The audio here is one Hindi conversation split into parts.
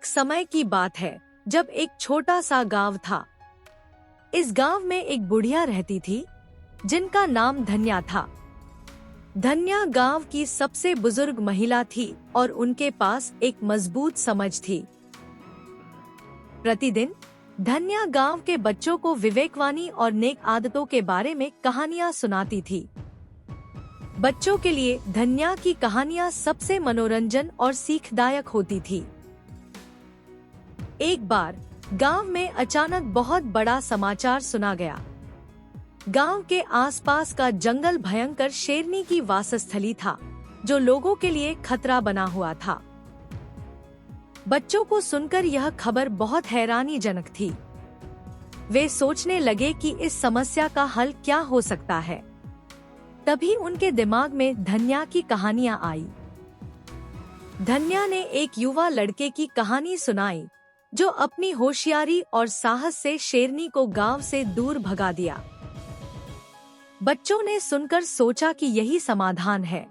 एक समय की बात है जब एक छोटा सा गांव था। इस गांव में एक बुढ़िया रहती थी जिनका नाम धन्या था। धन्या गांव की सबसे बुजुर्ग महिला थी और उनके पास एक मजबूत समझ थी। प्रतिदिन धन्या गांव के बच्चों को विवेकवाणी और नेक आदतों के बारे में कहानियां सुनाती थी। बच्चों के लिए धन्या की कहानियां सबसे मनोरंजन और सीखदायक होती थी। एक बार गांव में अचानक बहुत बड़ा समाचार सुना गया। गांव के आसपास का जंगल भयंकर शेरनी की वासस्थली था, जो लोगों के लिए खतरा बना हुआ था। बच्चों को सुनकर यह खबर बहुत हैरानीजनक थी। वे सोचने लगे कि इस समस्या का हल क्या हो सकता है। तभी उनके दिमाग में धन्या की कहानियां आई। धन्या ने एक युवा लड़के की कहानी सुनाई जो अपनी होशियारी और साहस से शेरनी को गांव से दूर भगा दिया। बच्चों ने सुनकर सोचा कि यही समाधान है।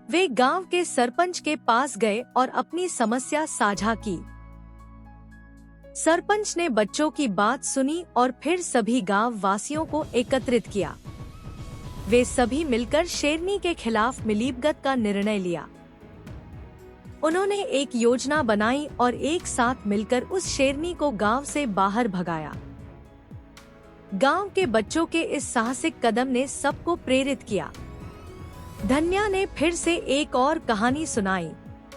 वे गांव के सरपंच के पास गए और अपनी समस्या साझा की। सरपंच ने बच्चों की बात सुनी और फिर सभी गांव वासियों को एकत्रित किया। वे सभी मिलकर शेरनी के खिलाफ मिलीभगत का निर्णय लिया। उन्होंने एक योजना बनाई और एक साथ मिलकर उस शेरनी को गांव से बाहर भगाया। गांव के बच्चों के इस साहसिक कदम ने सबको प्रेरित किया। धन्या ने फिर से एक और कहानी सुनाई,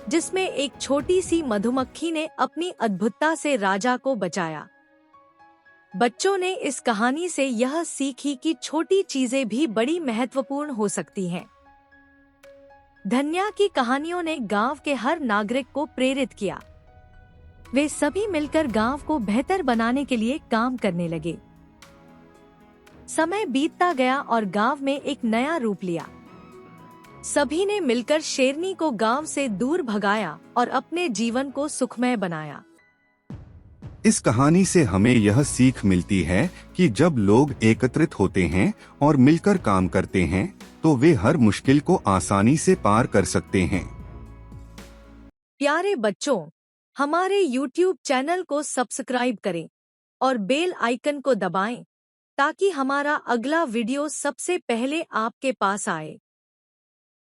जिसमें एक छोटी सी मधुमक्खी ने अपनी अद्भुतता से राजा को बचाया। बच्चों ने इस कहानी से यह सीखी कि छोटी चीजें भी बड़ी महत्वपूर्ण हो सकती हैं। धन्या की कहानियों ने गांव के हर नागरिक को प्रेरित किया। वे सभी मिलकर गांव को बेहतर बनाने के लिए काम करने लगे। समय बीतता गया और गांव में एक नया रूप लिया। सभी ने मिलकर शेरनी को गांव से दूर भगाया और अपने जीवन को सुखमय बनाया। इस कहानी से हमें यह सीख मिलती है कि जब लोग एकत्रित होते हैं और मिलकर काम करते हैं तो वे हर मुश्किल को आसानी से पार कर सकते हैं। प्यारे बच्चों, हमारे YouTube चैनल को सब्सक्राइब करें और बेल आइकन को दबाएं ताकि हमारा अगला वीडियो सबसे पहले आपके पास आए।